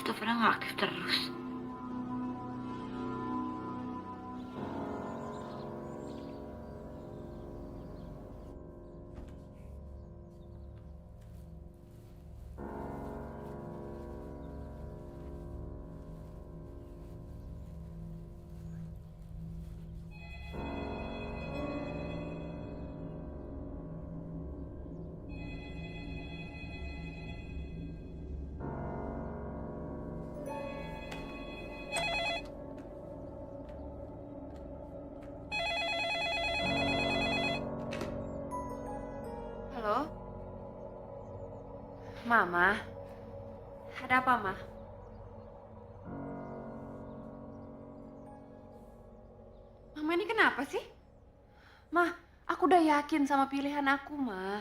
Masa teleponnya nggak aktif terus? Halo? Mama? Ada apa, Ma? Mama ini kenapa sih? Ma, aku udah yakin sama pilihan aku, Ma.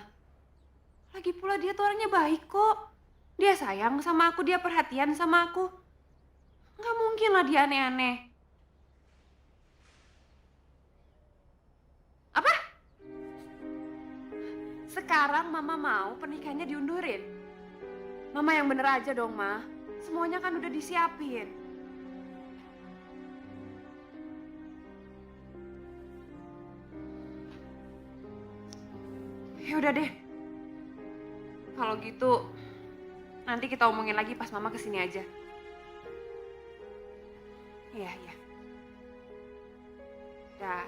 Lagi pula dia tuh orangnya baik kok. Dia sayang sama aku, dia perhatian sama aku. Nggak mungkin lah dia aneh-aneh. Apa? Sekarang Mama mau pernikahannya diundurin? Mama yang bener aja dong, Ma. Semuanya kan udah disiapin. Ya udah deh. Kalau gitu, nanti kita omongin lagi pas Mama kesini aja. Iya, iya. Dah.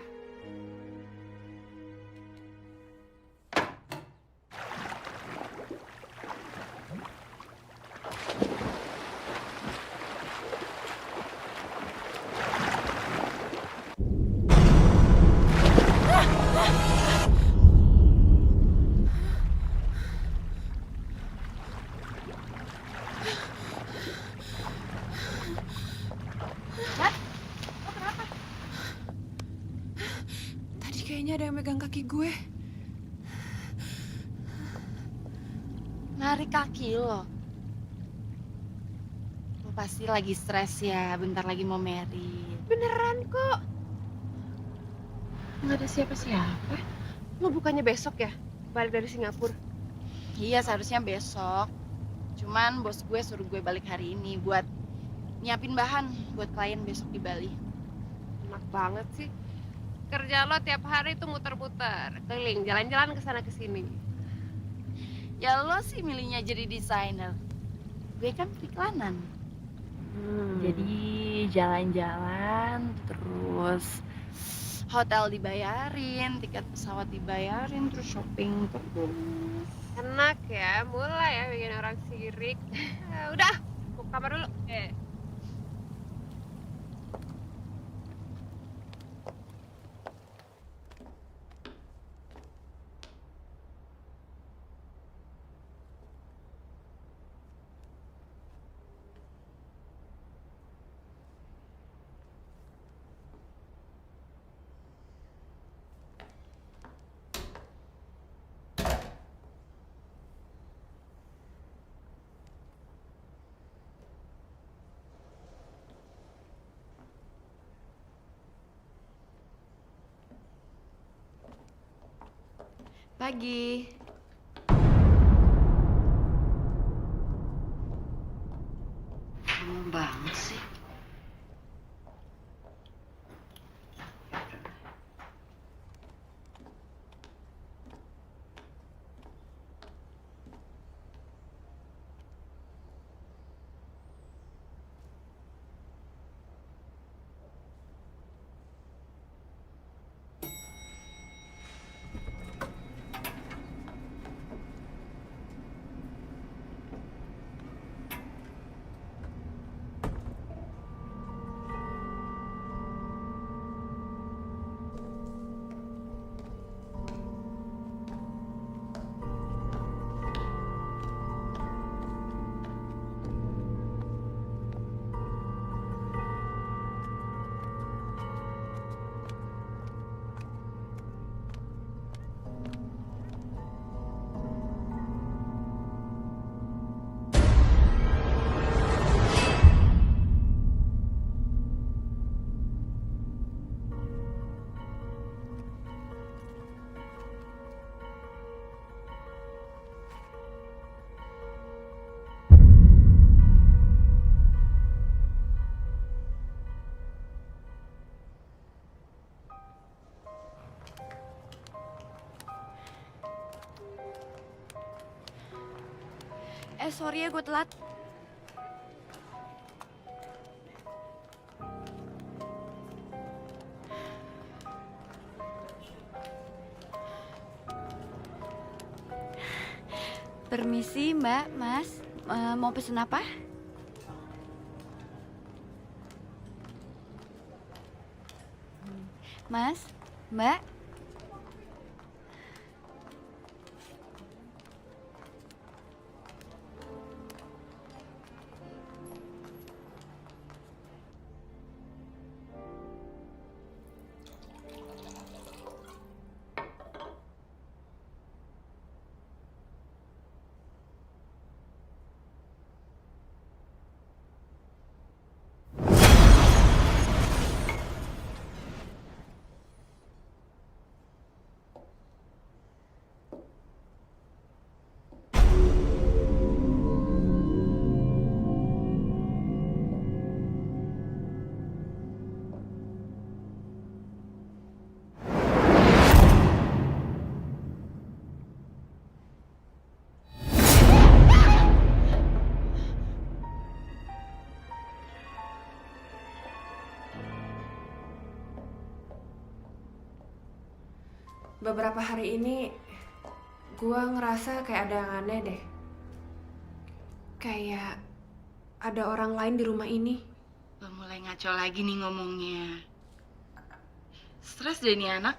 Cat, lo kenapa? Tadi kayaknya ada yang megang kaki gue. Narik kaki lo. Lo pasti lagi stres ya, bentar lagi mau married. Beneran kok. Nggak ada siapa-siapa. Lo bukannya besok ya? Balik dari Singapura. Iya, seharusnya besok. Cuman bos gue suruh gue balik hari ini buat nyiapin bahan buat klien besok di Bali. Enak banget sih. Kerja lo tiap hari tuh muter-muter, keliling, jalan-jalan ke sana ke sini. Ya lo sih milihnya jadi desainer. Gue kan periklanan. Jadi jalan-jalan terus hotel dibayarin, tiket pesawat dibayarin, terus shopping terus. Enak ya, mulai ya bikin orang sirik. Udah, ke kamar dulu. Pagi. Lama banget sih. Sorry ya gue telat. Permisi Mbak, Mas, mau pesen apa? Mas, Mbak. Beberapa hari ini gua ngerasa kayak ada yang aneh deh. Kayak ada orang lain di rumah ini. Lo mulai ngaco lagi nih ngomongnya. Stres deh nih anak.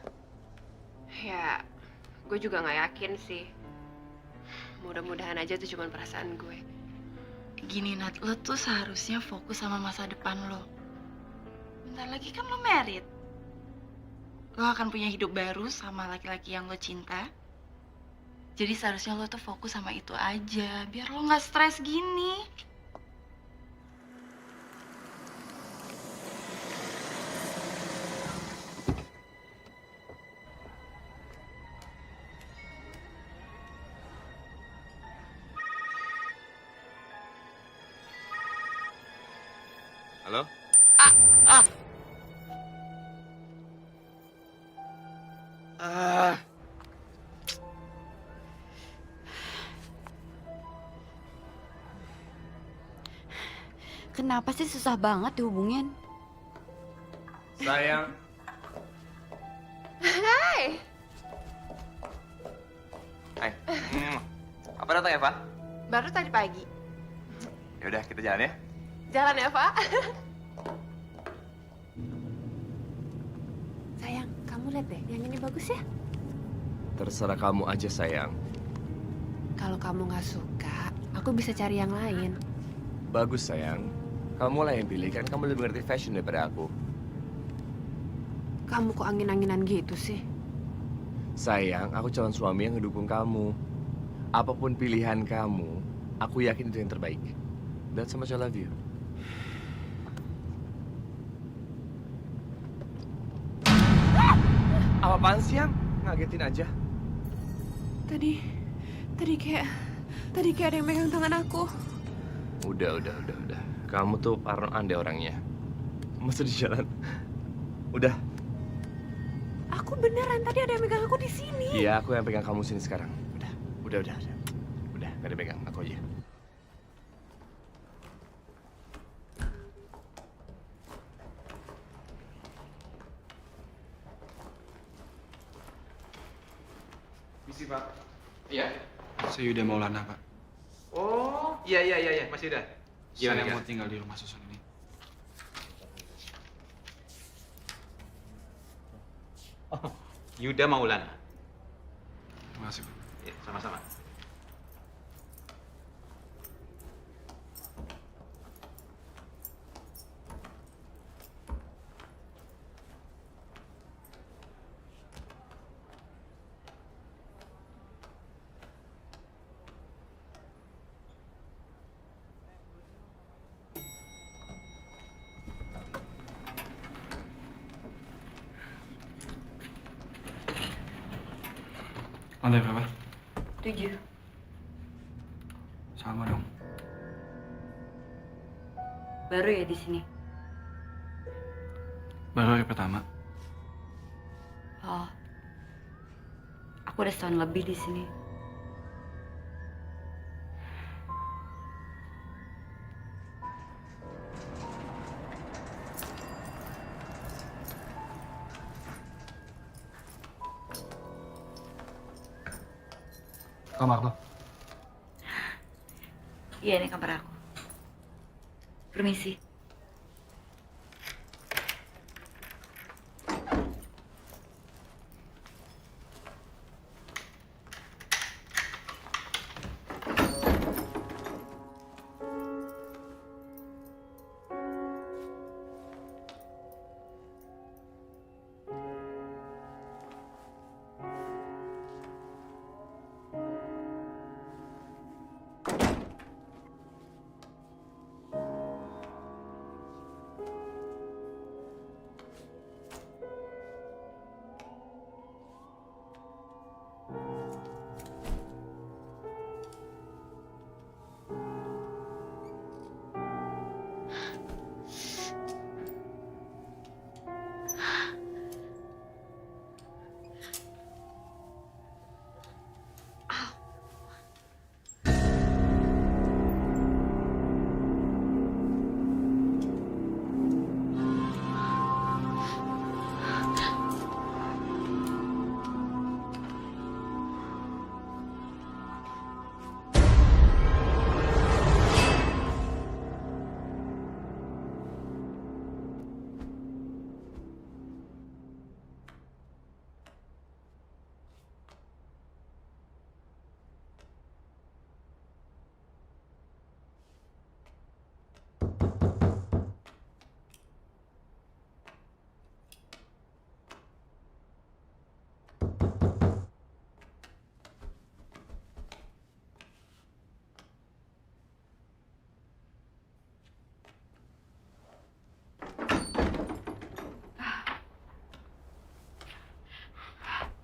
Ya, gue juga nggak yakin sih. Mudah-mudahan aja itu cuma perasaan gue. Gini Nat, lo tuh seharusnya fokus sama masa depan lo. Bentar lagi kan lo married. Lo akan punya hidup baru sama laki-laki yang lo cinta. Jadi seharusnya lo tuh fokus sama itu aja, biar lo nggak stres gini. Halo? Ah, ah, Ah, Kenapa sih susah banget dihubungin? sayang. Hai. Hai. Apa datang Eva? baru tadi pagi. Ya udah, kita jalan ya. Jalan ya, Pak. Sayang, kamu lihat deh, yang ini bagus ya? Terserah kamu aja, sayang. Kalau kamu nggak suka, aku bisa cari yang lain. Bagus, sayang. Kamu lah yang pilih, kan kamu lebih ngerti fashion daripada aku. Kamu kok angin-anginan gitu sih? Sayang, aku calon suami yang ngedukung kamu. Apapun pilihan kamu, aku yakin itu yang terbaik. That's how much I love you. Apa-apaan sih, yang? Ngagetin aja. Tadi kayak ada yang megang tangan aku. Udah. Kamu tuh parnoan deh orangnya. Masa di jalan? Udah. Aku beneran tadi ada yang megang aku di sini. Iya, aku yang pegang kamu sini sekarang. Udah, gak ada pegang, aku aja. Misi, Pak. Iya. Saya Yuda Maulana, Pak. Oh, iya, Mas Yuda. Gimana, Saya Mas? mau tinggal di rumah susun ini. Oh, Yuda Maulana. Terima kasih, Pak. Ya, sama-sama. Lantai berapa? 7. Sama dong. Baru ya di sini. Baru hari pertama. Oh. Aku udah setahun lebih di sini. Kamar lo. Iya, ini kamar aku. Permisi.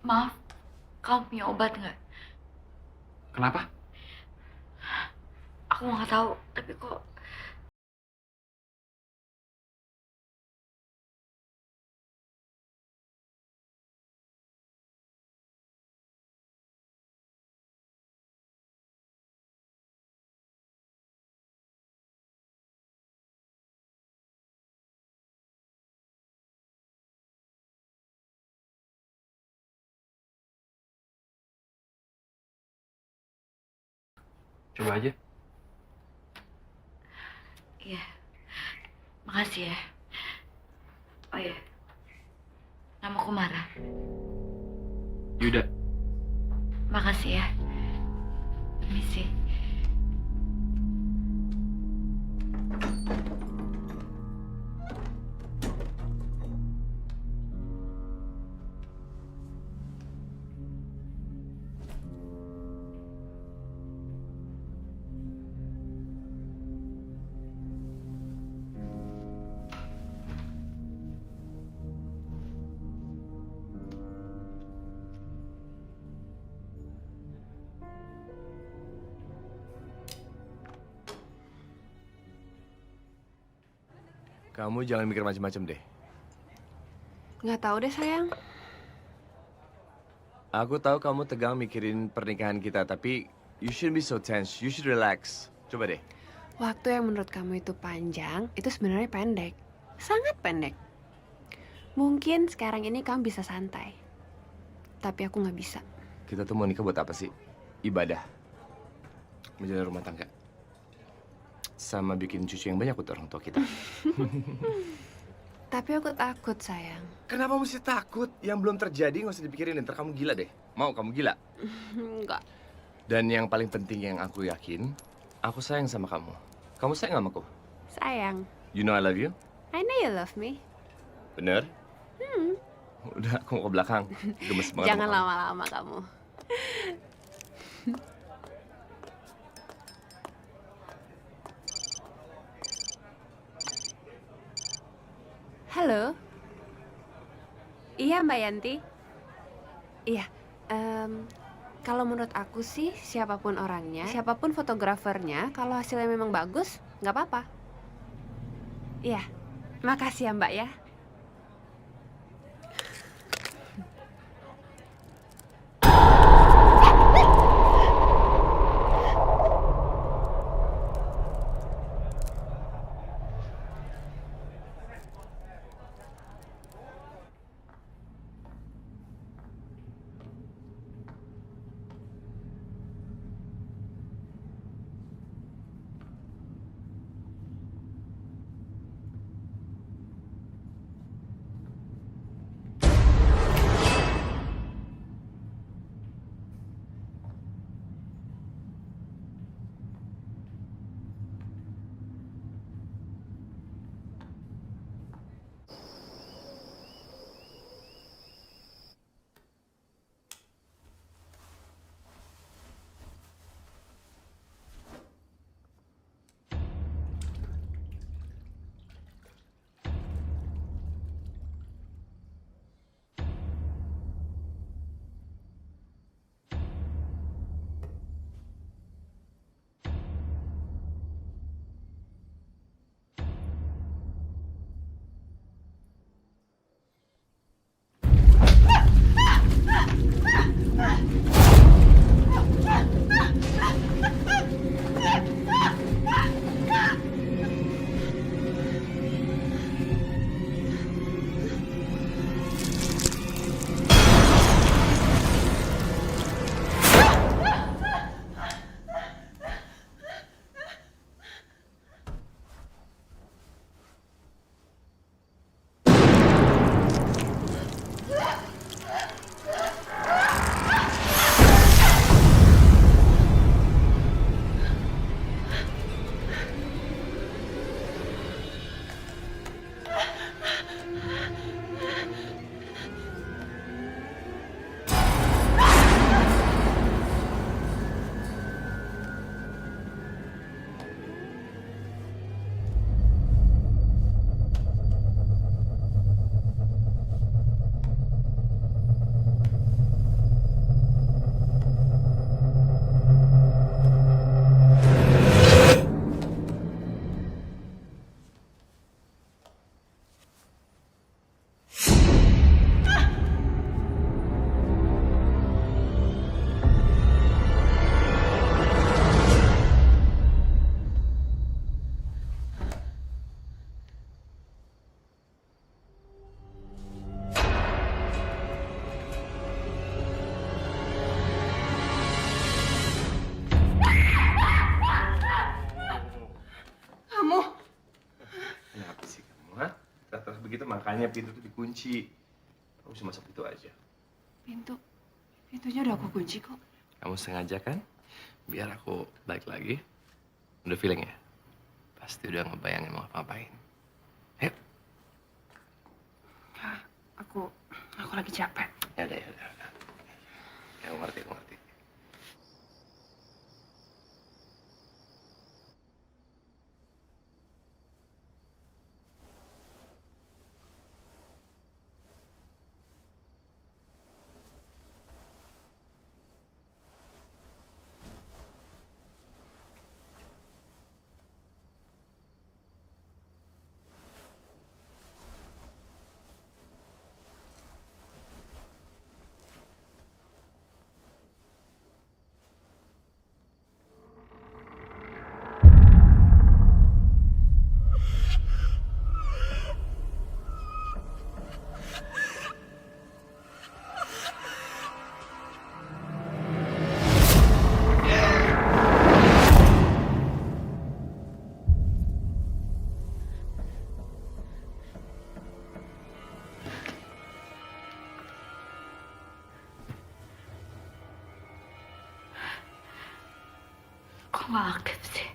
Maaf, kamu punya obat nggak? Kenapa? Aku nggak tahu, tapi kok Coba aja. iya. Makasih ya. Oh iya, namaku Mara. Yuda. Makasih ya. Permisi. Kamu jangan mikir macam-macam deh. Nggak tahu deh sayang. Aku tahu kamu tegang mikirin pernikahan kita, tapi you shouldn't be so tense. You should relax. Coba deh. Waktu yang menurut kamu itu panjang, itu sebenarnya pendek. Sangat pendek. Mungkin sekarang ini kamu bisa santai. Tapi aku nggak bisa. Kita tuh mau nikah buat apa sih? Ibadah. Menjalani rumah tangga. Sama bikin cucu yang banyak buat orang tua kita. Tapi aku takut sayang. Kenapa mesti takut? Yang belum terjadi nggak usah dipikirin. Ntar kamu gila deh. Mau kamu gila? Enggak. Dan yang paling penting yang aku yakin, aku sayang sama kamu. Kamu sayang sama aku? Sayang. You know I love you? I know you love me. Bener? Udah, aku mau ke belakang. Gemes banget. Jangan sama kamu. lama-lama kamu. Halo. Iya, Mbak Yanti. Iya. Kalau menurut aku sih, siapapun orangnya, siapapun fotografernya, kalau hasilnya memang bagus, nggak apa-apa. Iya. Makasih ya, Mbak ya. Makanya pintu tuh dikunci. Kamu bisa masuk itu aja. Pintunya udah aku kunci kok. Kamu sengaja kan? Biar aku balik lagi. Udah feeling ya? Pasti udah ngebayangin mau ngapain. Ayo. Aku lagi capek. Ya udah, ya udah. Ya, aku ngerti, aku ngerti. Kok nggak aktif sih?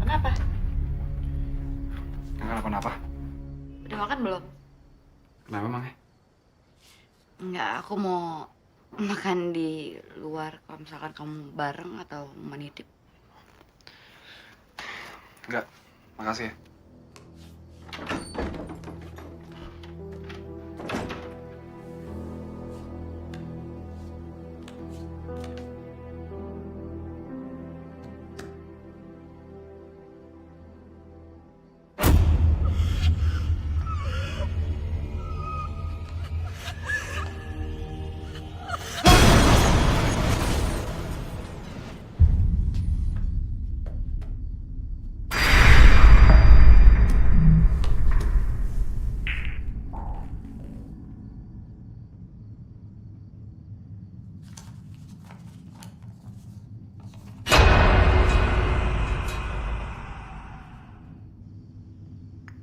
Kenapa? Nggak kenapa-napa. Udah makan belum? Kenapa emang ya? Enggak, aku mau makan di luar kalau misalkan kamu bareng atau mau nitip. Enggak, makasih ya.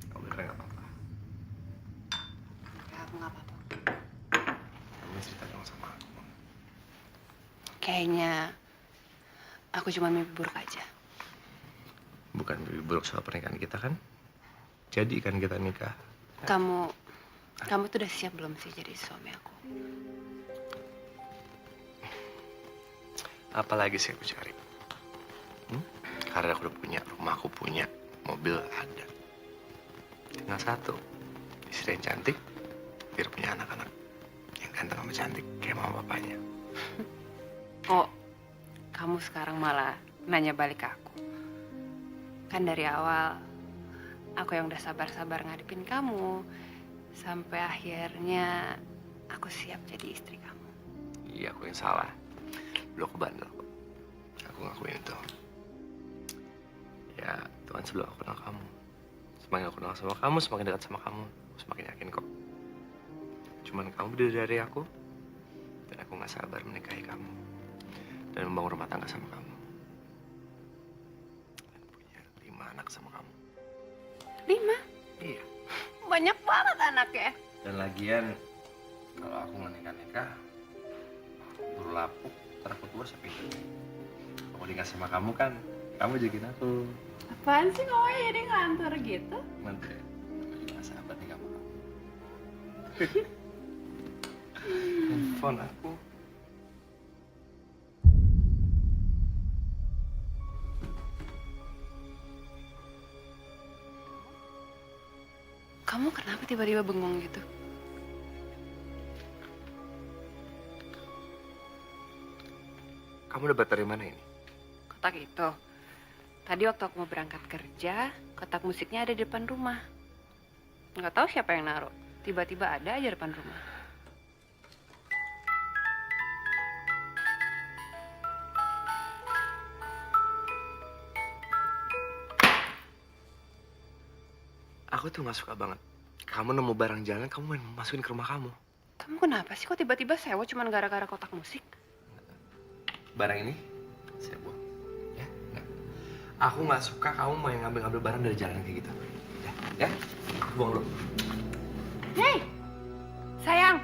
Kamu beneran nggak apa-apa. Ya, aku nggak apa-apa. Kamu cerita dong sama aku. Kayaknya aku cuma mimpi buruk aja. bukan mimpi buruk soal pernikahan kita kan? Jadi kan kita nikah. Kamu tuh udah siap belum sih jadi suami aku? Apalagi sih aku cari? Karena aku udah punya, rumah aku punya, mobil ada. Tinggal satu, istri yang cantik, biar punya anak-anak yang ganteng sama cantik kayak mama papanya. Oh, kamu sekarang malah nanya balik ke aku. Kan dari awal aku yang udah sabar-sabar ngadepin kamu sampai akhirnya aku siap jadi istri kamu. Iya, aku yang salah. Dulu aku bandel kok. Aku ngakuin itu. Ya, Tuhan sebelum aku kenal kamu. Semakin aku kenal sama kamu, semakin dekat sama kamu, aku semakin yakin kok. Cuman kamu beda dari aku, dan aku gak sabar menikahi kamu. Dan membangun rumah tangga sama kamu. Dan punya 5 anak sama kamu. 5? Iya. Banyak banget anaknya. Dan lagian, kalau aku nggak nikah-nikah, buru lapuk, ntar aku tua sampai hidup. Aku nikah sama kamu kan, kamu jagain aku. Apaan sih ngomongnya jadi ngantor gitu? Nanti, aku juga gak sabar nikah sama kamu. Handphone aku. Kamu kenapa tiba-tiba bengong gitu? Kamu dapat dari mana ini? Kotak itu. Tadi waktu aku mau berangkat kerja, kotak musiknya ada di depan rumah. Nggak tahu siapa yang naruh. Tiba-tiba ada aja depan rumah. Aku tuh gak suka banget. Kamu nemu barang jalan, kamu main masukin ke rumah kamu. Kamu kenapa sih kok tiba-tiba sewa cuman gara-gara kotak musik? Barang ini, saya buang. Ya, enggak. Aku gak suka kamu main ngambil-ngambil barang dari jalan kayak gitu. Ya, aku buang dulu. Hei! Sayang!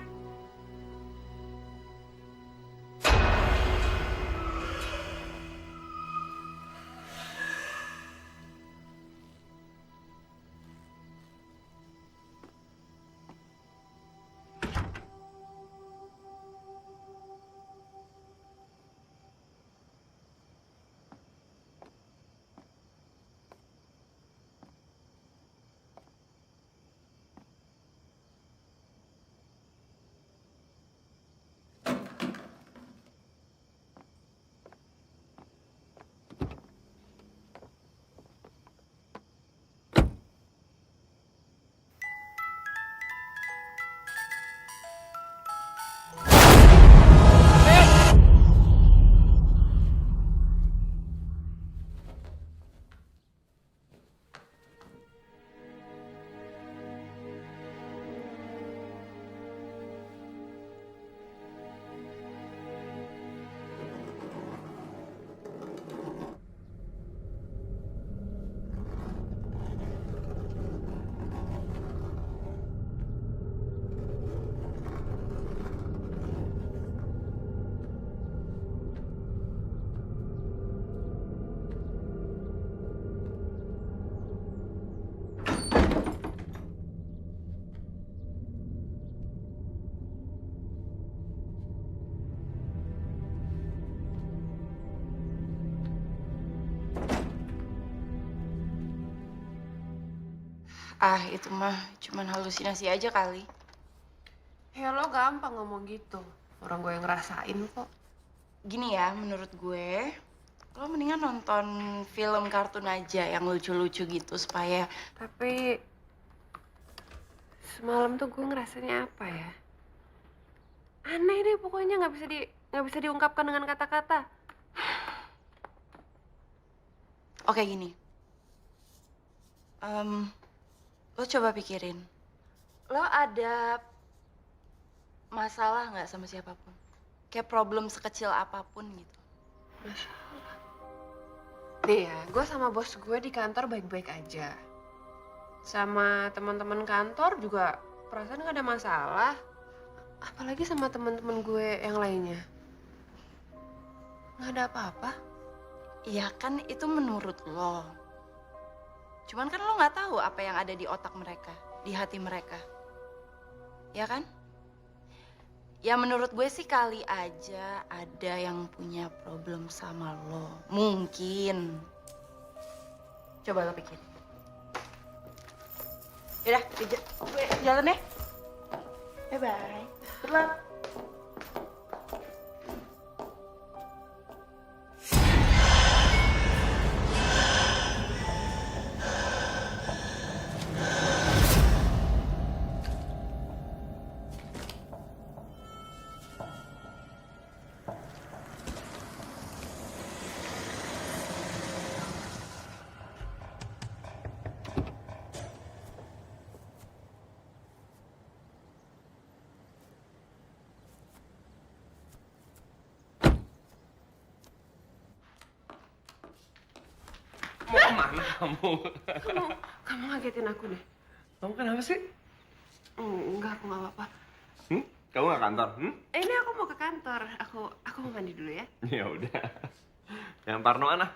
Ah, itu mah cuman halusinasi aja kali. Ya lo gampang ngomong gitu. Orang gue yang ngerasain kok. Gini ya, menurut gue, lo mendingan nonton film kartun aja yang lucu-lucu gitu supaya Tapi semalam tuh gue ngerasanya apa ya? Aneh deh pokoknya nggak bisa diungkapkan dengan kata-kata. oke gini. Lo coba pikirin. Lo ada masalah nggak sama siapapun? Kayak problem sekecil apapun gitu. Nih ya, gue sama bos gue di kantor baik-baik aja. Sama teman-teman kantor juga perasaan gak ada masalah. Apalagi sama teman-teman gue yang lainnya. Nggak ada apa-apa. Iya kan itu menurut lo. Cuman kan lo nggak tahu apa yang ada di otak mereka, di hati mereka. Ya kan? Ya menurut gue sih kali aja ada yang punya problem sama lo. Mungkin. Coba lo pikir. Yaudah, gue jalan ya. Bye-bye. Good luck. Mau kemana kamu? Kamu ngagetin aku deh. Kamu kenapa sih? Enggak, aku nggak apa-apa. Kamu nggak kantor? Ini aku mau ke kantor. Aku mau mandi dulu ya. Ya udah. Yang parnoan ah.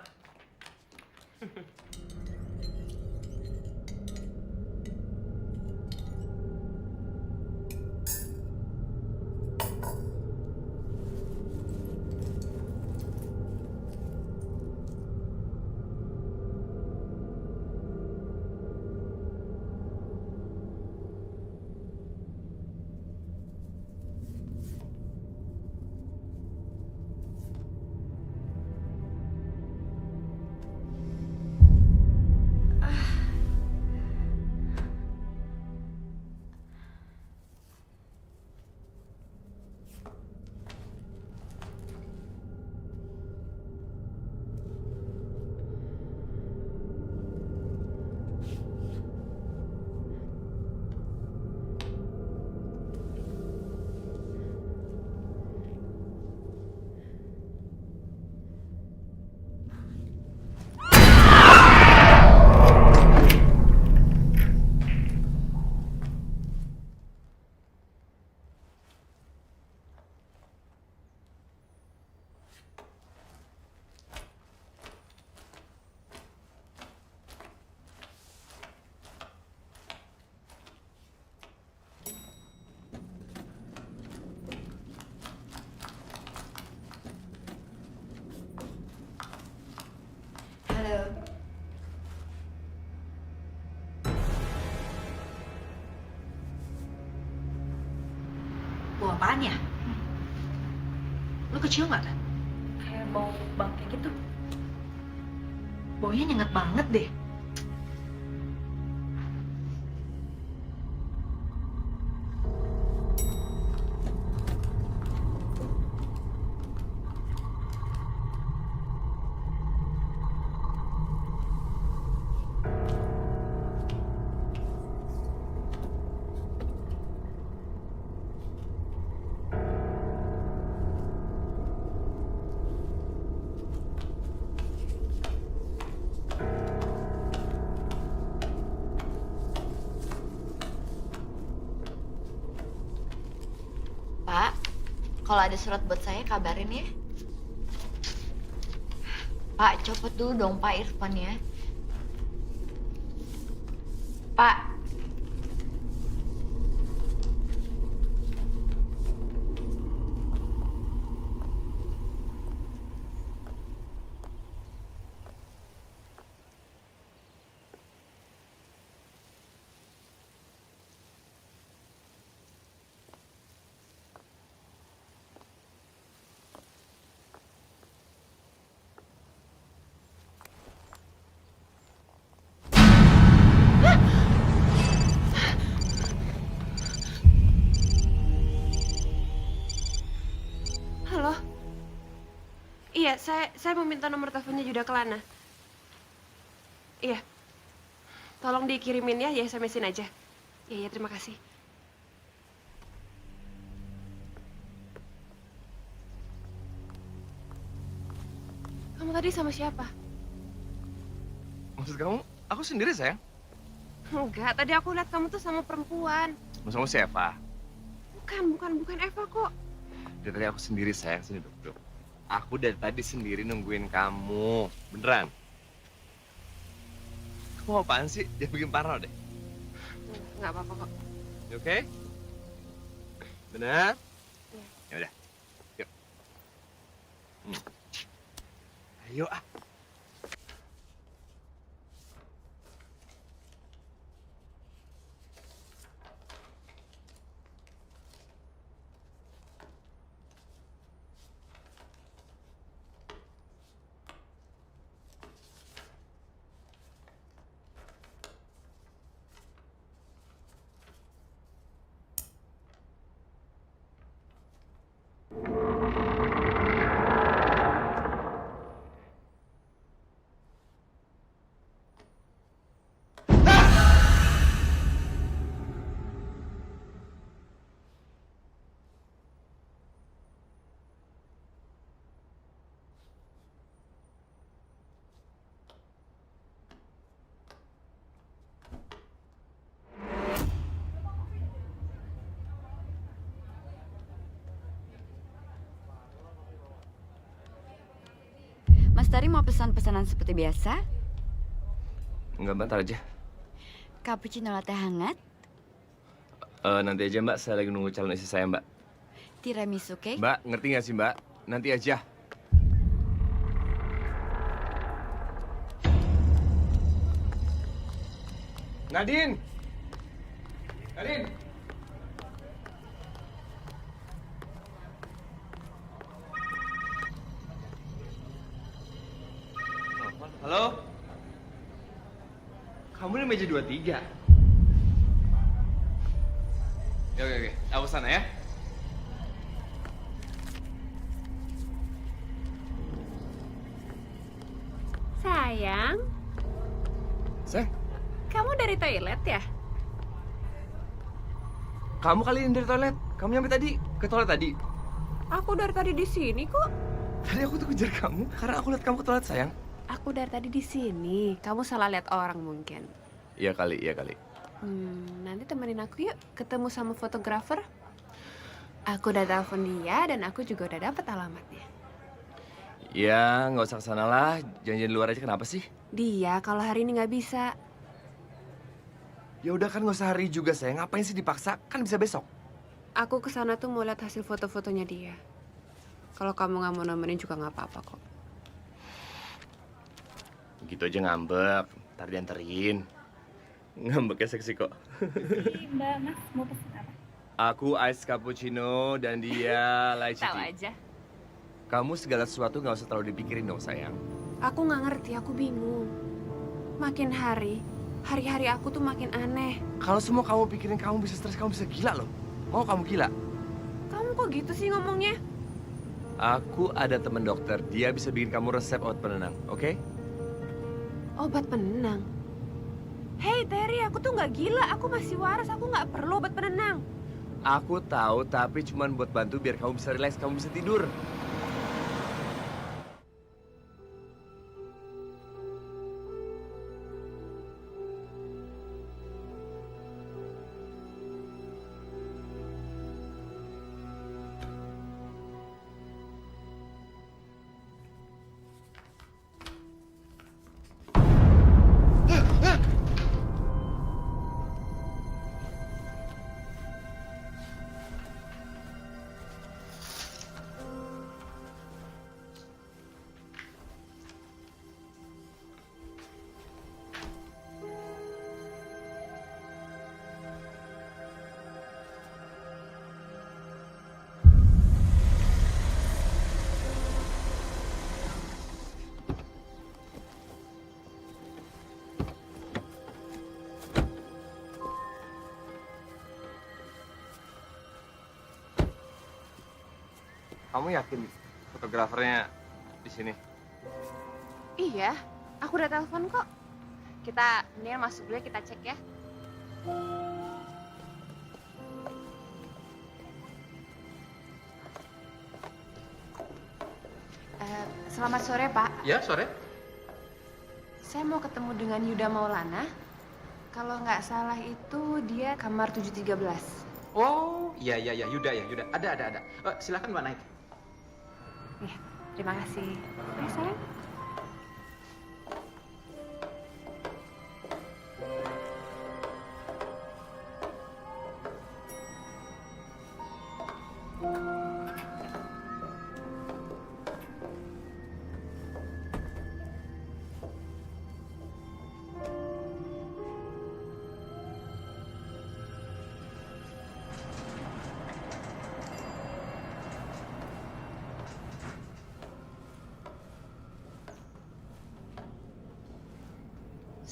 Halo. Bau apaan ya? Lo kecium nggak kan? Kayak bau bangke gitu. Baunya nyengat banget deh. Pak, kalau ada surat buat saya kabarin ya. Pak, copot dulu dong Pak Irfan ya. Pak. Halo. Iya, saya mau minta nomor teleponnya Juda Kelana. Iya. Tolong dikirimin ya, SMS-in aja. Iya, terima kasih. Kamu tadi sama siapa? Maksud kamu, aku sendiri sayang. Enggak, tadi aku lihat kamu tuh sama perempuan. Maksud kamu siapa? Bukan Eva kok. Dari tadi aku sendiri sayang, sini duduk. Aku dari tadi sendiri nungguin kamu. Beneran. Mau apaan sih? Jangan bikin parno deh. Nggak apa-apa kok. You okay? Benar? Iya. Ya udah. Yuk. Ayo ah. Mas Tari mau pesan-pesanan seperti biasa? Enggak, Mbak, ntar aja. Cappuccino latte hangat, Nanti aja, Mbak. Saya lagi nunggu calon istri saya, Mbak. tiramisu cake, Mbak, ngerti nggak sih, Mbak? Nanti aja. Nadine! Nadine! Halo? Kamu di meja 23? Ya, oke. Aku sana ya. Sayang, Sayang, kamu dari toilet ya? kamu kali ini dari toilet. Kamu nyampe tadi, ke toilet tadi. Aku dari tadi di sini kok. Tadi aku tuh kejar kamu, karena aku lihat kamu ke toilet, sayang. Aku dari tadi di sini. Kamu salah lihat orang mungkin. Iya kali, iya kali. Nanti temenin aku yuk ketemu sama fotografer. Aku udah telepon dia dan aku juga udah dapet alamatnya. Ya, nggak usah kesana lah. Janjian luar aja, kenapa sih? Dia kalau hari ini nggak bisa. Ya udah kan nggak usah hari juga, sayang. Ngapain sih dipaksa? Kan bisa besok. Aku kesana tuh mau lihat hasil foto-fotonya dia. Kalau kamu nggak mau nemenin juga nggak apa-apa kok. Gitu aja ngambek, ntar dianterin. Ngambeknya seksi kok. Mbak, Mas mau pesen apa? Aku ice cappuccino dan dia light Tahu tea. aja. Kamu segala sesuatu nggak usah terlalu dipikirin dong, sayang. Aku nggak ngerti, aku bingung. Makin hari-hari aku tuh makin aneh. Kalau semua kamu pikirin, kamu bisa stres, kamu bisa gila loh. Mau kamu gila? Kamu kok gitu sih ngomongnya? Aku ada temen dokter, dia bisa bikin kamu resep obat penenang, oke? Obat penenang. Hey Terry, aku tuh nggak gila. Aku masih waras. Aku nggak perlu obat penenang. Aku tahu, tapi cuman buat bantu biar kamu bisa relax, kamu bisa tidur. Kamu yakin fotografernya di sini? Iya, aku udah telepon kok. Kita mendingan masuk dulu ya, kita cek ya. Selamat sore Pak. Ya, sore. Saya mau ketemu dengan Yuda Maulana. Kalau nggak salah itu dia kamar 713. Oh, iya, Yuda ya, Yuda. Ada. Silakan Mbak naik. Ya, terima kasih. Sayang.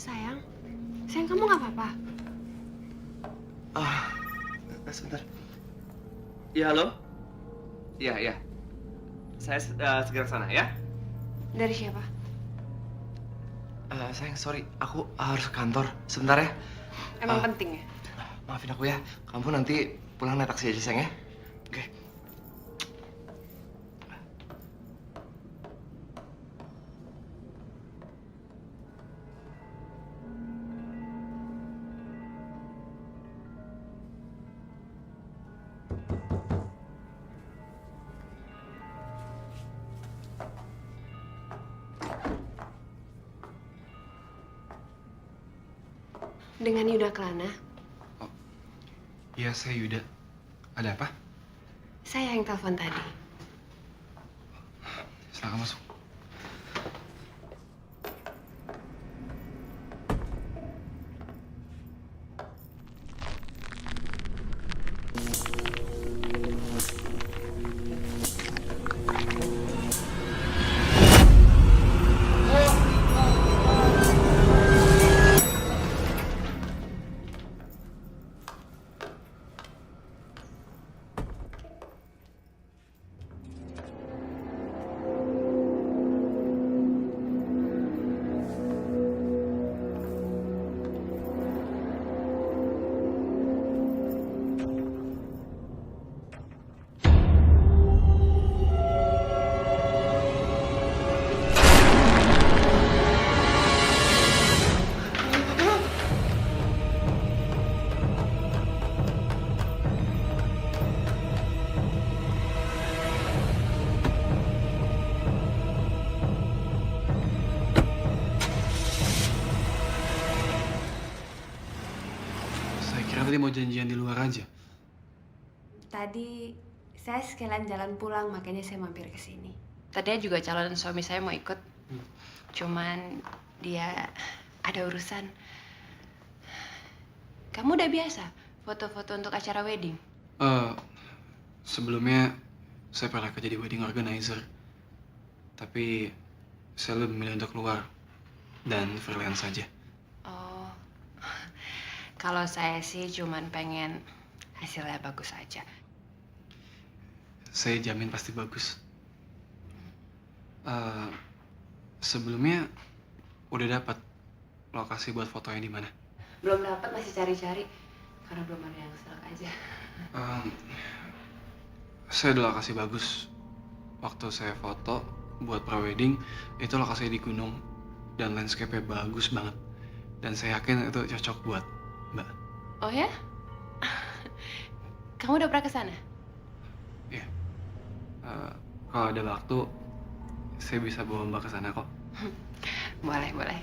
Sayang, sayang kamu nggak apa-apa? Ah, sebentar. Ya, halo? Iya, iya. Saya segera ke sana ya. Dari siapa? Sayang, sorry. Aku harus ke kantor. Sebentar ya. Emang Ah. penting ya? Maafin aku ya. Kamu nanti pulang naik taksi aja, sayang ya. Oke. Dengan Yuda Kelana, Iya, saya Yuda. Ada apa? saya yang telepon tadi. Silakan masuk. Saya kira tadi mau janjian di luar aja. Tadi saya sekalian jalan pulang, makanya saya mampir ke sini. Tadinya juga calon suami saya mau ikut. Cuman dia ada urusan. Kamu udah biasa foto-foto untuk acara wedding? Sebelumnya saya pernah kerja di wedding organizer. Tapi saya lebih memilih untuk keluar dan freelance saja. Oh, kalau saya sih cuman pengen hasilnya bagus aja. Saya jamin pasti bagus. Sebelumnya udah dapat lokasi buat fotonya di mana? Belum dapat, masih cari-cari karena belum ada yang selek aja. Saya ada lokasi bagus. Waktu saya foto buat pre-wedding, itu lokasinya di gunung dan landscape-nya bagus banget. Dan saya yakin itu cocok buat Mbak. Oh ya? Kamu udah pernah ke sana? Iya. Kalau ada waktu, saya bisa bawa Mbak ke sana kok. Boleh, boleh.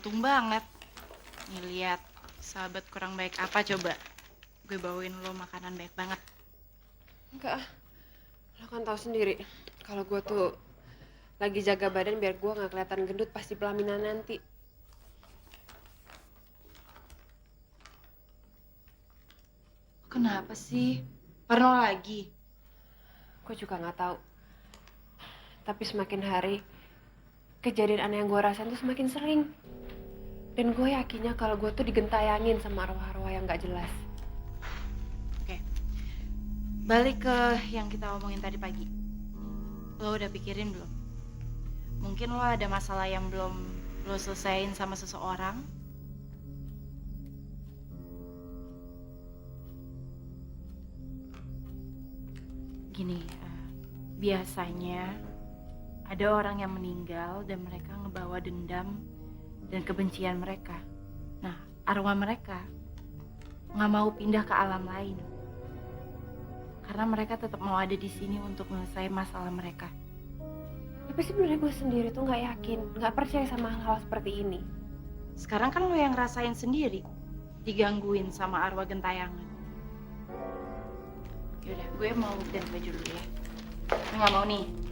beruntung banget. Nih lihat, sahabat kurang baik apa coba? Gue bawain lo makanan baik banget. Enggak, lo kan tahu sendiri kalau gue tuh lagi jaga badan biar gue nggak kelihatan gendut pas di pelaminan nanti. Kenapa sih? Parno lagi? Gue juga nggak tahu. Tapi semakin hari kejadian aneh yang gue rasain tuh semakin sering. Dan gue yakinnya kalau gue tuh digentayangin sama arwah-arwah yang nggak jelas. Oke. Balik ke yang kita omongin tadi pagi. Lo udah pikirin belum? Mungkin lo ada masalah yang belum lo selesain sama seseorang. Gini, biasanya ada orang yang meninggal dan mereka ngebawa dendam dan kebencian mereka. Nah, arwah mereka nggak mau pindah ke alam lain. Karena mereka tetap mau ada di sini untuk menyelesaikan masalah mereka. Tapi sebenarnya gue sendiri tuh nggak yakin, nggak percaya sama hal-hal seperti ini. Sekarang kan lo yang rasain sendiri, digangguin sama arwah gentayangan. Yaudah, gue mau ganti baju dulu ya. Lo nggak mau nih?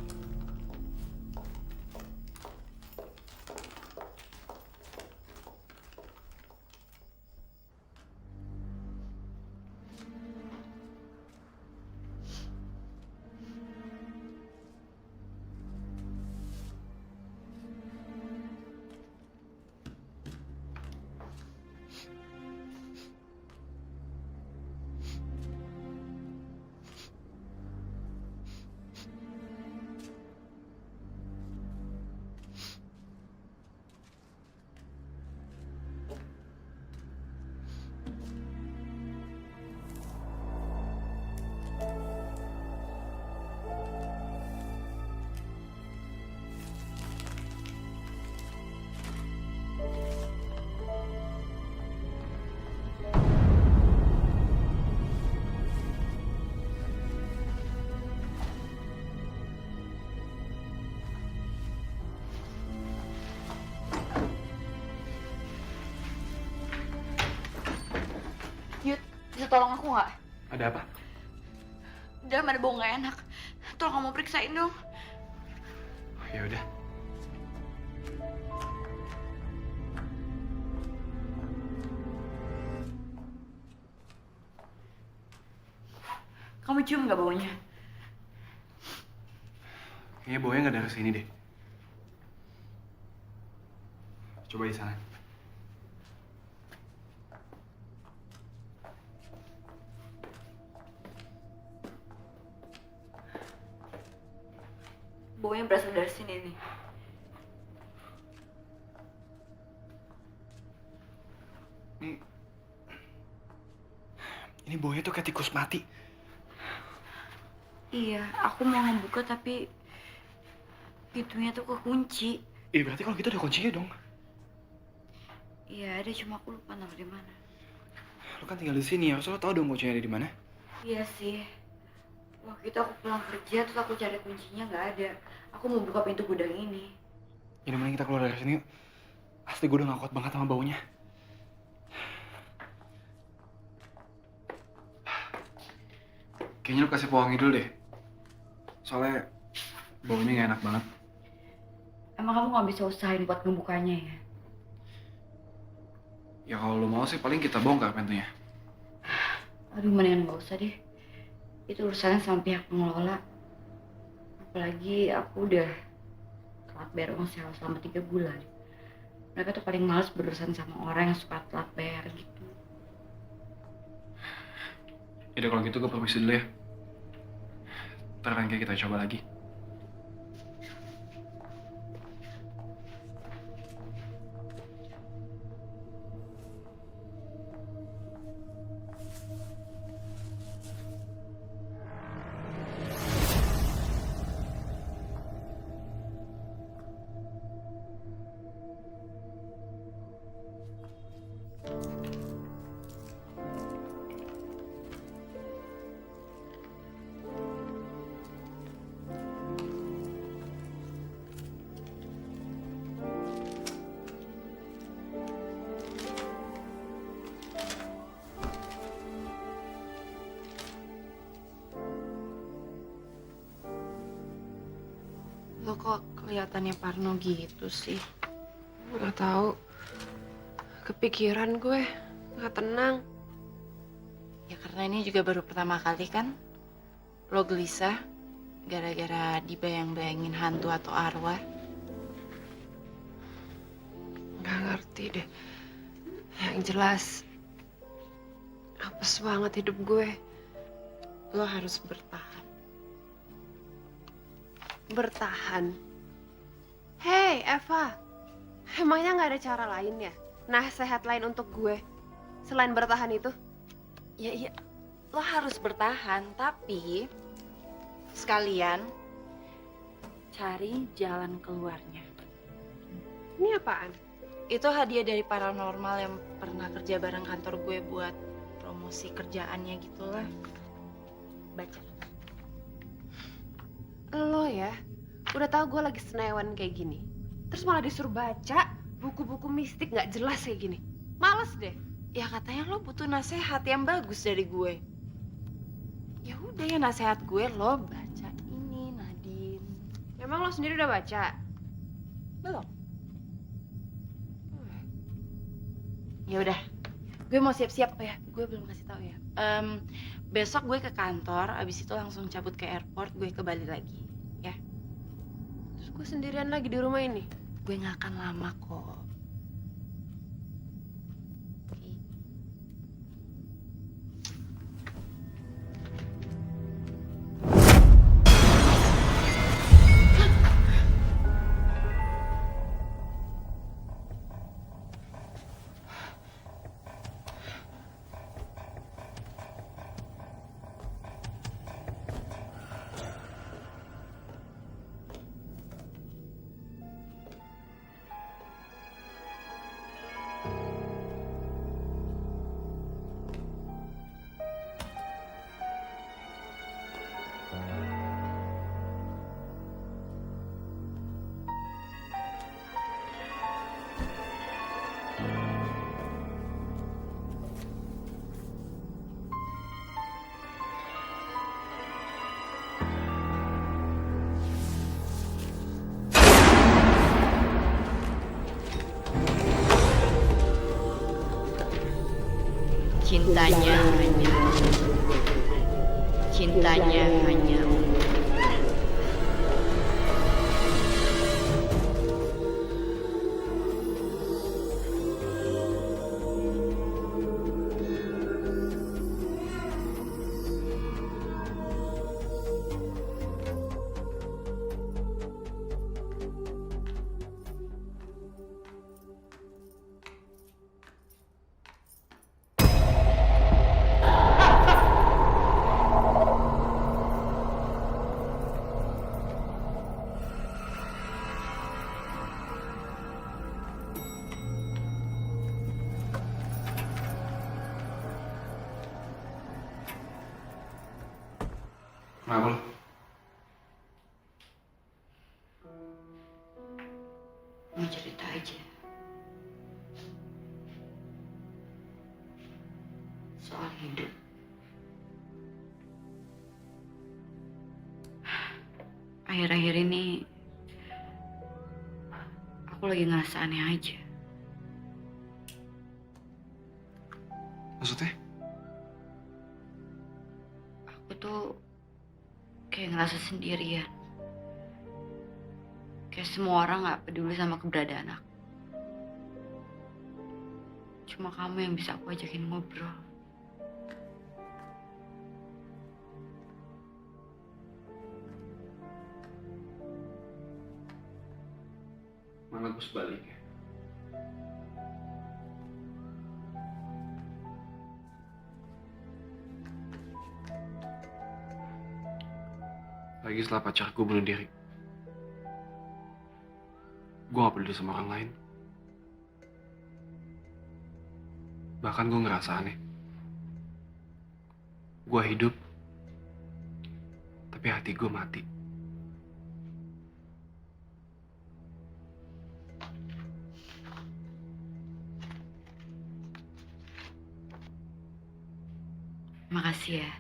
Yud, bisa tolong aku nggak? Ada apa? Dalam ada bau nggak enak. Tolong kamu periksain dong. Oh, ya udah. Kamu cium nggak baunya? Kayaknya baunya nggak dari sini deh. Coba di sana. Baunya berasal dari sini nih. Ini baunya tuh kayak tikus mati. Iya, aku mau ngebuka tapi pintunya tuh kekunci. Berarti kalau gitu ada kuncinya dong. Iya, ada cuma aku lupa naruh di mana. Lo kan tinggal di sini, harusnya lo tau dong kuncinya ada di mana. Iya sih. Waktu itu aku pulang kerja terus aku cari kuncinya nggak ada. Aku mau buka pintu gudang ini. Jadi mending kita keluar dari sini yuk. Asli gue udah gak kuat banget sama baunya. Kayaknya lo kasih pewangi dulu deh. Soalnya baunya gak enak banget. Emang kamu nggak bisa usahain buat ngebukanya ya? Ya kalau lo mau sih paling kita bongkar pintunya. Aduh, mendingan nggak usah deh. Itu urusannya sama pihak pengelola. Apalagi aku udah telat bayar uang sewa selama 3 bulan. Mereka tuh paling males berurusan sama orang yang suka telat bayar gitu. Yaudah kalau gitu gue permisi dulu ya. Ntar nanti kita coba lagi. Lo kok kelihatannya parno gitu sih? Nggak tahu. Kepikiran gue, nggak tenang. Ya karena ini juga baru pertama kali kan lo gelisah gara-gara dibayang-bayangin hantu atau arwah. Nggak ngerti deh. Yang jelas, apes banget hidup gue. Lo harus bertahan. Bertahan. Hei, Eva. Emangnya nggak ada cara lain ya? Nasihat lain untuk gue selain bertahan itu? Ya, lo harus bertahan, tapi sekalian cari jalan keluarnya. Ini apaan? Itu hadiah dari paranormal yang pernah kerja bareng kantor gue buat promosi kerjaannya gitulah. Baca. Lo ya, udah tahu gue lagi senewan kayak gini. Terus malah disuruh baca buku-buku mistik nggak jelas kayak gini. Males deh. Ya katanya lo butuh nasihat yang bagus dari gue. Ya udah ya nasihat gue lo baca ini, Nadine. Emang lo sendiri udah baca? Belum. Ya udah, gue mau siap-siap ya. Gue belum kasih tahu ya. Besok gue ke kantor, abis itu langsung cabut ke airport, gue ke Bali lagi, ya. Terus gue sendirian lagi di rumah ini. Gue nggak akan lama kok. Oke. Cintanya hanya Kenapa lo? mau cerita aja. Soal hidup. Akhir-akhir ini aku lagi ngerasa aneh aja. Maksudnya? Aku tuh kayak ngerasa sendirian. Kayak semua orang gak peduli sama keberadaan aku. Cuma kamu yang bisa aku ajakin ngobrol. Mana gue sebaliknya. Lagi setelah pacar gue bunuh diri. Gue gak peduli sama orang lain. Bahkan gue ngerasa aneh. Gue hidup, tapi hati gue mati. Makasih ya.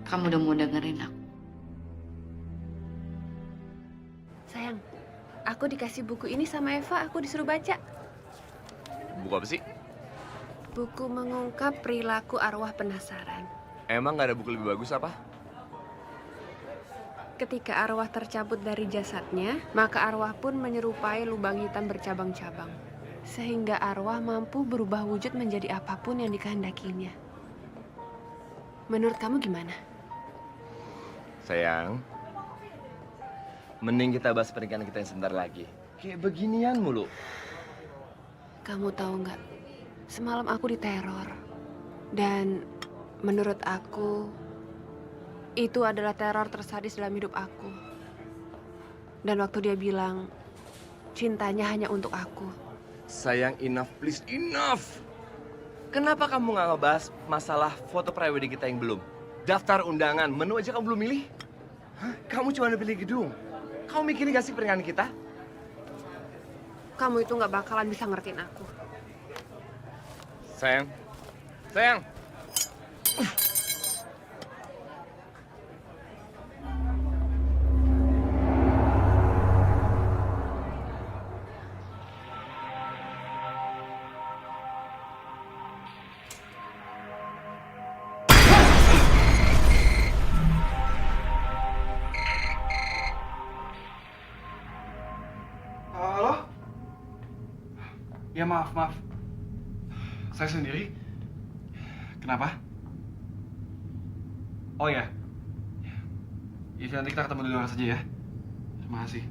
Kamu udah mau dengerin aku. Aku dikasih buku ini sama Eva, aku disuruh baca. Buku apa sih? Buku mengungkap perilaku arwah penasaran. Emang nggak ada buku lebih bagus apa? Ketika arwah tercabut dari jasadnya, maka arwah pun menyerupai lubang hitam bercabang-cabang. Sehingga arwah mampu berubah wujud menjadi apapun yang dikehendakinya. Menurut kamu gimana? Sayang, mending kita bahas pernikahan kita yang sebentar lagi. Kayak beginian mulu. Kamu tahu nggak? Semalam aku diteror. Dan menurut aku, itu adalah teror tersadis dalam hidup aku. Dan waktu dia bilang, cintanya hanya untuk aku. Sayang, enough, please, enough. Kenapa kamu nggak ngebahas masalah foto prewedding kita yang belum? Daftar undangan, menu aja kamu belum milih? Hah? Kamu cuma udah pilih gedung. Kamu mikirin gak sih pernikahan kita? Kamu itu nggak bakalan bisa ngertiin aku. Sayang, sayang. Halo? Ya maaf. Saya sendiri. Kenapa? Oh ya. Ya nanti kita ketemu di luar saja ya. Terima kasih.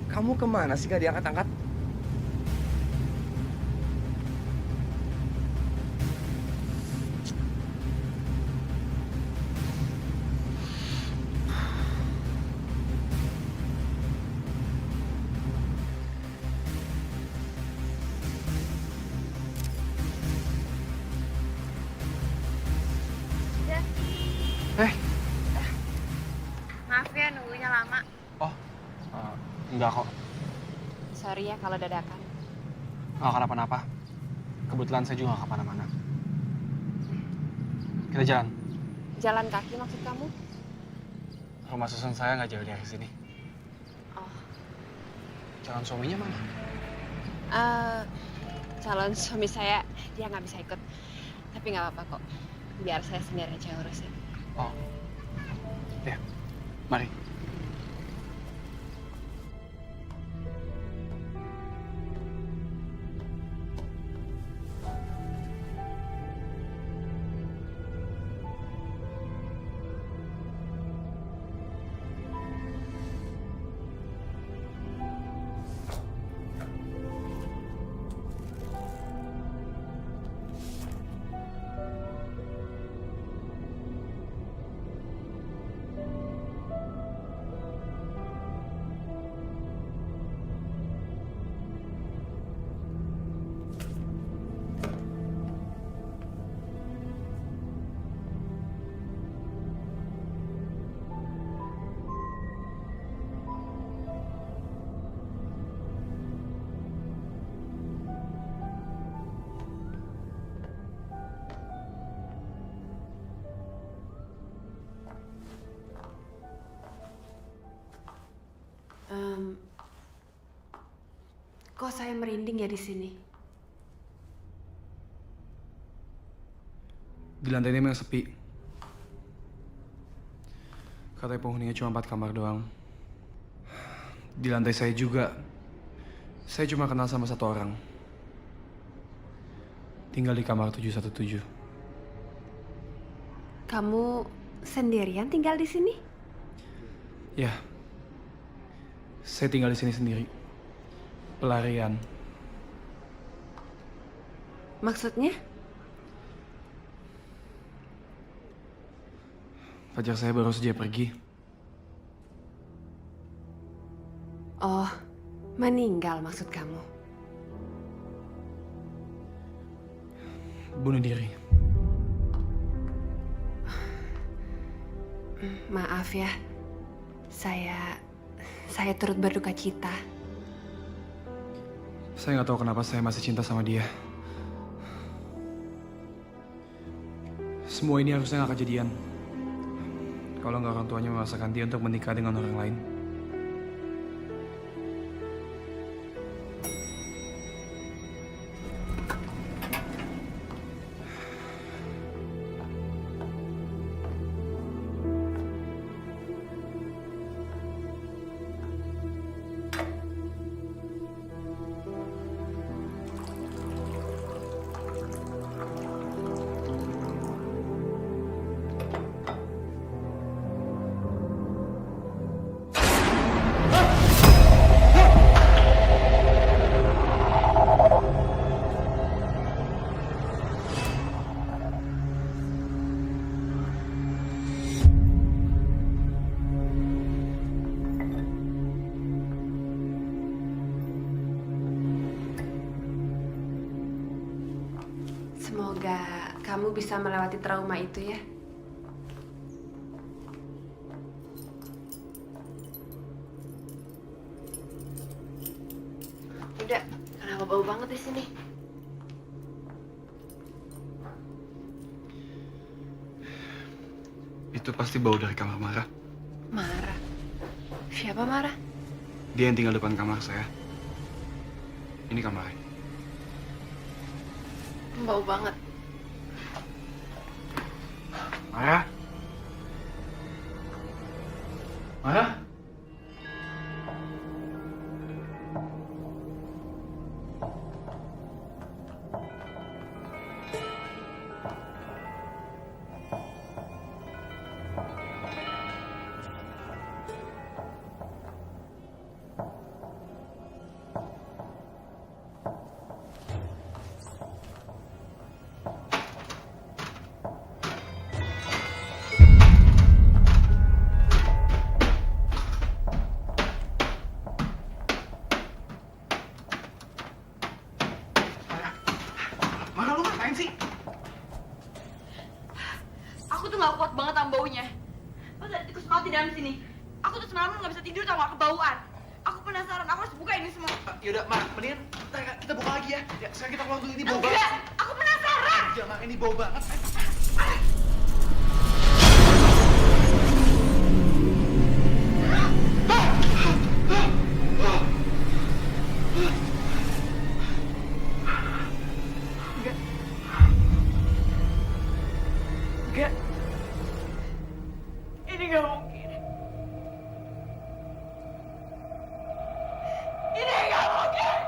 Kamu kemana sih gak diangkat-angkat? Eh, Maaf ya nunggunya lama. oh, enggak kok. Sorry ya kalau dadakan. Nggak kenapa-napa. Kebetulan saya juga nggak kemana-mana. Kita jalan. Jalan kaki maksud kamu? Rumah susun saya nggak jauh dari sini. Oh. Calon suaminya mana? Calon suami saya, dia nggak bisa ikut. Tapi nggak apa-apa kok. Biar saya sendiri aja urusin. Oh, ya, mari. Kok saya merinding ya di sini? Di lantai ini memang sepi. Katanya penghuninya cuma 4 kamar doang. Di lantai saya juga, saya cuma kenal sama satu orang. Tinggal di kamar 717. Kamu sendirian tinggal di sini? Ya, saya tinggal di sini sendiri. Pelarian. Maksudnya? Pacar saya baru saja pergi. Oh, meninggal maksud kamu? Bunuh diri. Maaf ya, saya turut berduka cita. Saya nggak tahu kenapa saya masih cinta sama dia. Semua ini harusnya nggak kejadian. Kalau nggak orang tuanya memaksakan dia untuk menikah dengan orang lain. Semoga kamu bisa melewati trauma itu ya. Udah, kenapa bau banget di sini? Itu pasti bau dari kamar Mara. Marah. Siapa marah? Dia yang tinggal depan kamar saya. Ini kamarnya. Bau banget. Mara? Mara? Mara, lu ngapain sih? Aku tuh gak kuat banget sama baunya. Masa ada tikus mati dalam sini? Aku tuh semalam gak bisa tidur tau gak, kebauan. Aku penasaran, aku harus buka ini semua. Yaudah, Mar, mendingan kita buka lagi ya. Ya, sekarang kita keluar dulu, ini bau banget. Enggak, aku penasaran. Ya, Mar, ini bau banget. Enggak. Ini gak mungkin. Ini gak mungkin.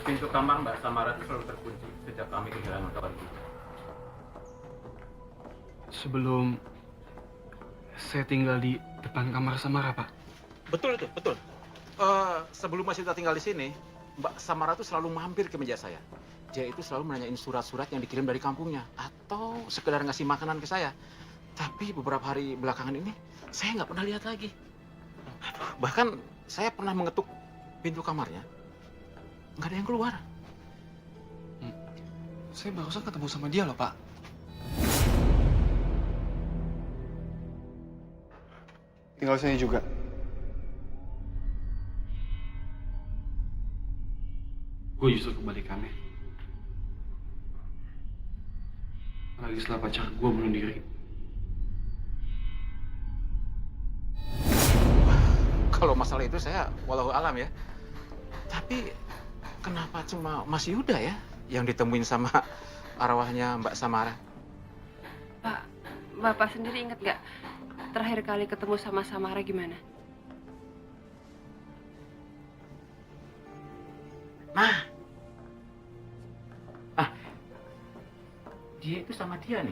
Pintu kamar Mbak Samara itu selalu terkunci sejak kami kehilangan kawan kita. Sebelum saya tinggal di depan kamar Samara, Pak. Betul itu, betul. Sebelum Mas Yuda tinggal di sini, Mbak Samara itu selalu mampir ke meja saya. Dia itu selalu menanyain surat-surat yang dikirim dari kampungnya atau sekedar ngasih makanan ke saya. Tapi beberapa hari belakangan ini saya nggak pernah lihat lagi. Bahkan saya pernah mengetuk pintu kamarnya, nggak ada yang keluar. Saya barusan ketemu sama dia loh, Pak. Tinggal sini juga. Gue justru kebalikannya. Apalagi setelah pacar gue bunuh diri. Kalau masalah itu saya walau alam ya. Tapi kenapa cuma Mas Yuda ya yang ditemuin sama arwahnya Mbak Samara? Pak, Bapak sendiri ingat nggak terakhir kali ketemu sama Samara gimana? Nah, dia itu sama dia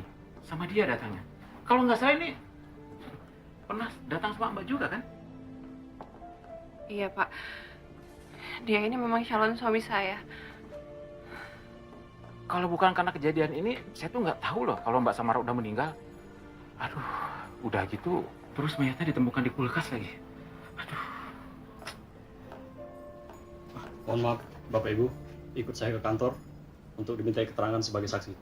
datangnya. Kalau nggak salah ini pernah datang sama Mbak juga kan? Iya, Pak. Dia ini memang calon suami saya. Kalau bukan karena kejadian ini, saya tuh nggak tahu loh kalau Mbak Samara udah meninggal. Aduh, udah gitu, terus mayatnya ditemukan di kulkas lagi. Aduh. Mohon maaf, Bapak Ibu, ikut saya ke kantor untuk dimintai keterangan sebagai saksi.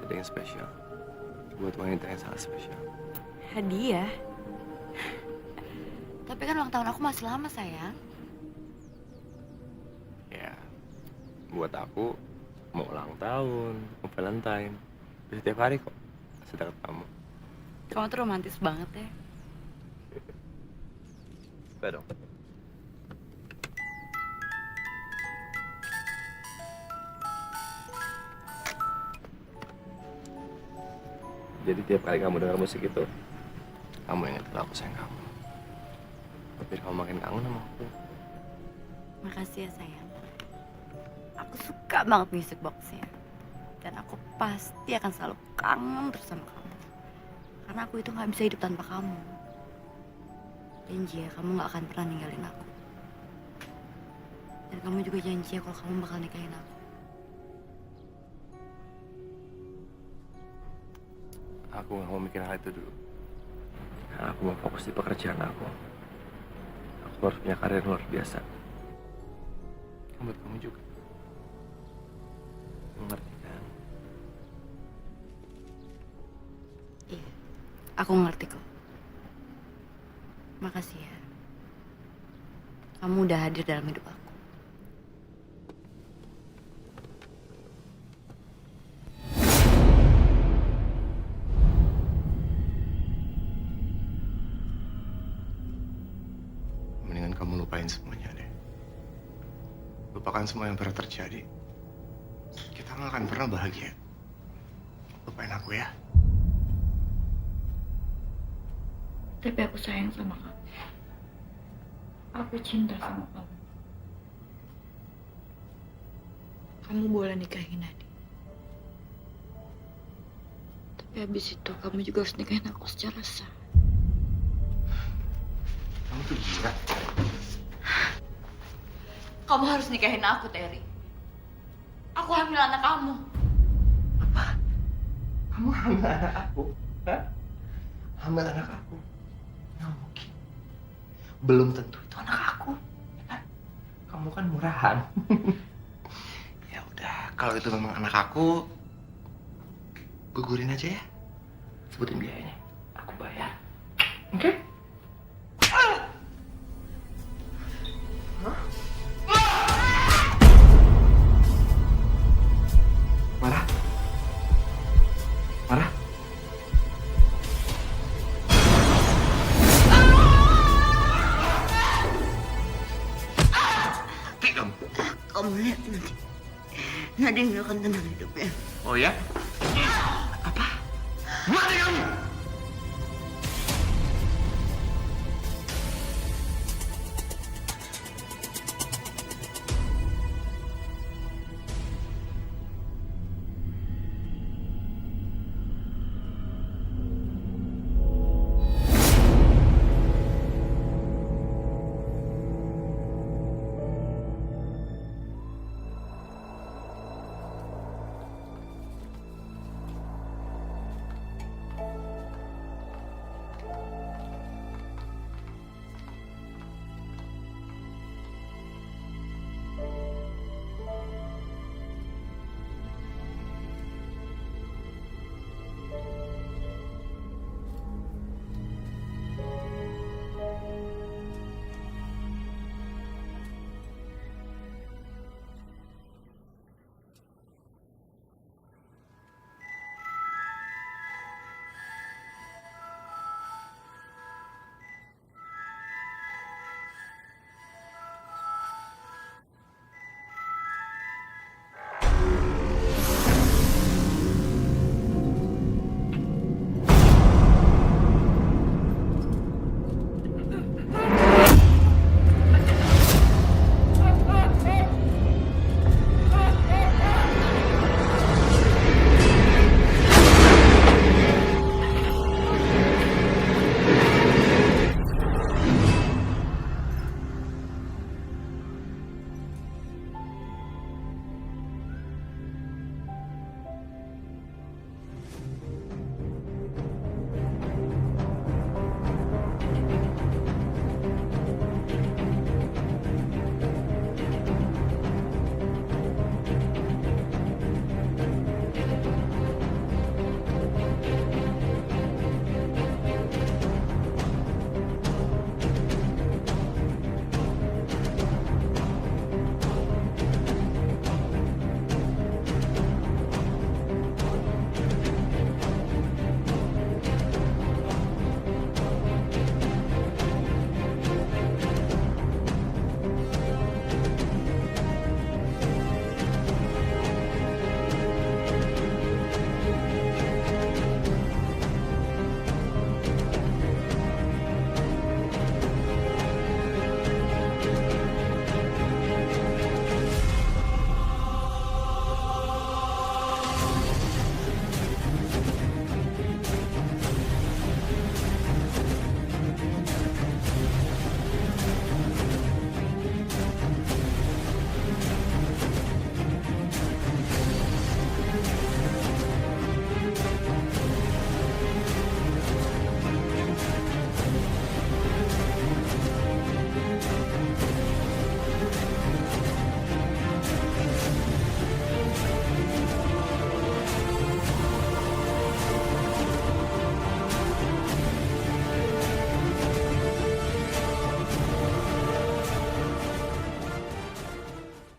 Ada yang spesial buat wanita yang sangat spesial. Hadiah? Tapi kan ulang tahun aku masih lama, sayang. Ya, buat aku mau ulang tahun, mau Valentine, bisa setiap hari kok. Sedekat kamu. Kamu tuh romantis banget ya. Coba dong. Jadi tiap kali kamu dengar musik itu, kamu ingat kalau aku sayang kamu. Biar kamu makin kangen sama aku. Makasih ya, sayang. Aku suka banget music box-nya. Dan aku pasti akan selalu kangen terus sama kamu. Karena aku itu gak bisa hidup tanpa kamu. Janji ya, kamu gak akan pernah ninggalin aku. Dan kamu juga janji ya kalau kamu bakal nikahin aku. Aku nggak mau mikir hal itu dulu. Aku mau fokus di pekerjaan aku. Aku harus punya karir luar biasa. Buat kamu juga. Mengerti kan? Iya, aku ngerti kok. Makasih ya. Kamu udah hadir dalam hidup aku. Mendingan kamu lupain semuanya deh. Lupakan semua yang pernah terjadi. Kita nggak akan pernah bahagia. Lupain aku ya. Tapi aku sayang sama kamu. Aku cinta sama kamu. Kamu boleh nikahin Nadi. Tapi habis itu kamu juga harus nikahin aku secara sah. Kamu tuh gila. Kamu harus nikahin aku, Terry. Aku hamil anak kamu. Kamu hamil anak aku? Hah? Hamil anak aku? Nggak mungkin. Belum tentu itu anak aku. Ya kan? Kamu kan murahan. Ya udah, kalau itu memang anak aku, gugurin aja ya. Sebutin biayanya. Aku bayar. Oke? Marah? Marah? Mati kamu. Kamu lihat nanti. Nadi nggak akan tenang hidupnya. Oh ya? Apa? Mati kamu!